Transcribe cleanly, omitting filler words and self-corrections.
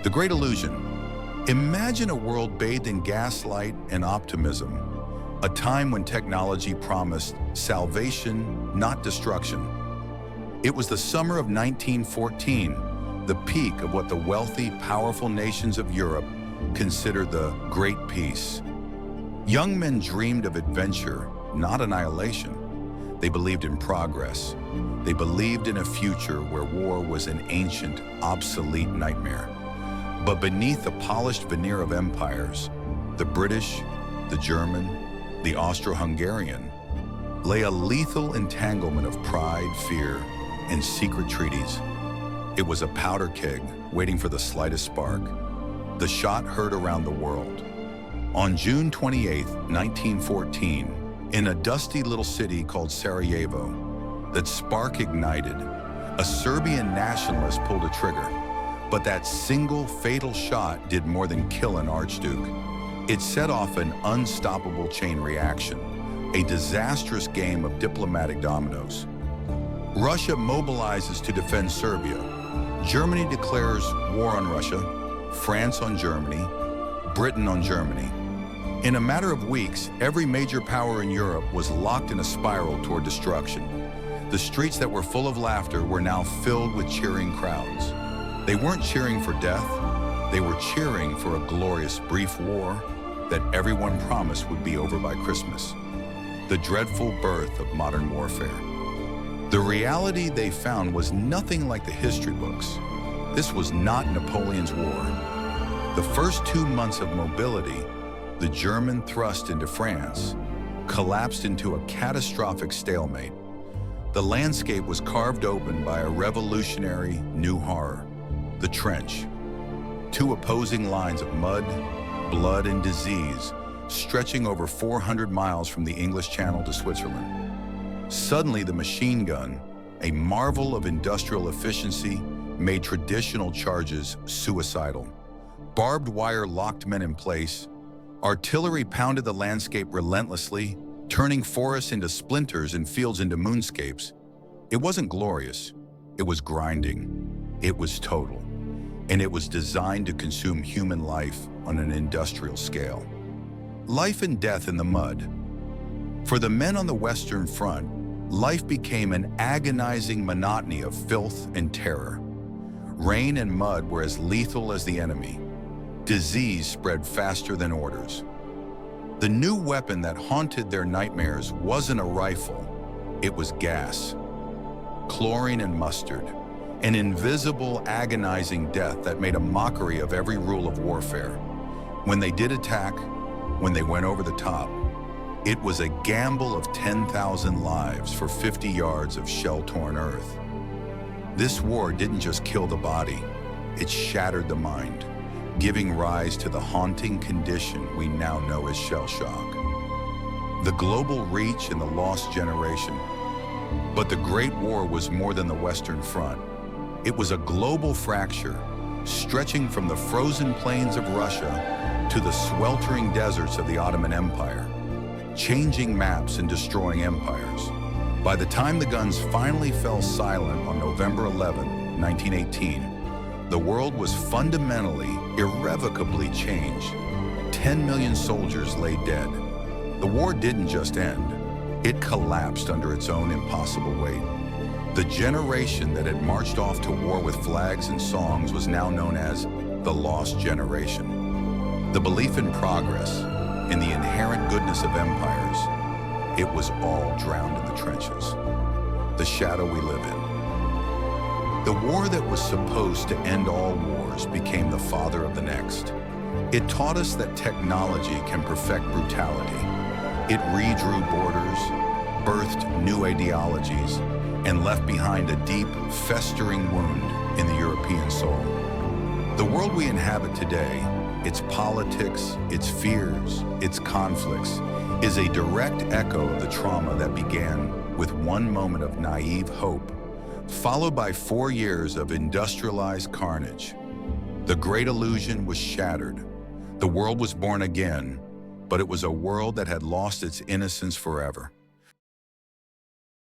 The Great Illusion. Imagine a world bathed in gaslight and optimism, a time when technology promised salvation, not destruction. It was the summer of 1914, the peak of what the wealthy, powerful nations of Europe considered the Great Peace. Young men dreamed of adventure, not annihilation. They believed in progress. They believed in a future where war was an ancient, obsolete nightmare. But beneath the polished veneer of empires, the British, the German, the Austro-Hungarian, lay a lethal entanglement of pride, fear, and secret treaties. It was a powder keg waiting for the slightest spark. The shot heard around the world. On June 28, 1914, in a dusty little city called Sarajevo, that spark ignited. A Serbian nationalist pulled a trigger. But that single fatal shot did more than kill an archduke. It set off an unstoppable chain reaction, a disastrous game of diplomatic dominoes. Russia mobilizes to defend Serbia. Germany declares war on Russia, France on Germany, Britain on Germany. In a matter of weeks, every major power in Europe was locked in a spiral toward destruction. The streets that were full of laughter were now filled with cheering crowds. They weren't cheering for death, they were cheering for a glorious, brief war that everyone promised would be over by Christmas. The dreadful birth of modern warfare. The reality they found was nothing like the history books. This was not Napoleon's war. The first 2 months of mobility, the German thrust into France, collapsed into a catastrophic stalemate. The landscape was carved open by a revolutionary new horror. The trench. 2 opposing lines of mud, blood, and disease stretching over 400 miles from the English Channel to Switzerland. Suddenly, the machine gun, a marvel of industrial efficiency, made traditional charges suicidal. Barbed wire locked men in place. Artillery pounded the landscape relentlessly, turning forests into splinters and fields into moonscapes. It wasn't glorious. It was grinding. It was total. And it was designed to consume human life on an industrial scale. Life and death in the mud. For the men on the Western Front, life became an agonizing monotony of filth and terror. Rain and mud were as lethal as the enemy. Disease spread faster than orders. The new weapon that haunted their nightmares wasn't a rifle, it was gas. Chlorine and mustard. An invisible, agonizing death that made a mockery of every rule of warfare. When they did attack, when they went over the top, it was a gamble of 10,000 lives for 50 yards of shell-torn earth. This war didn't just kill the body, it shattered the mind, giving rise to the haunting condition we now know as shell shock. The global reach and the lost generation. But the Great War was more than the Western Front. It was a global fracture, stretching from the frozen plains of Russia to the sweltering deserts of the Ottoman Empire, changing maps and destroying empires. By the time the guns finally fell silent on November 11, 1918, the world was fundamentally, irrevocably changed. 10 million soldiers lay dead. The war didn't just end, it collapsed under its own impossible weight. The generation that had marched off to war with flags and songs was now known as the Lost Generation. The belief in progress, in the inherent goodness of empires, it was all drowned in the trenches, the shadow we live in. The war that was supposed to end all wars became the father of the next. It taught us that technology can perfect brutality. It redrew borders, birthed new ideologies, and left behind a deep, festering wound in the European soul. The world we inhabit today, its politics, its fears, its conflicts, is a direct echo of the trauma that began with one moment of naive hope, followed by 4 years of industrialized carnage. The Great Illusion was shattered. The world was born again, but it was a world that had lost its innocence forever.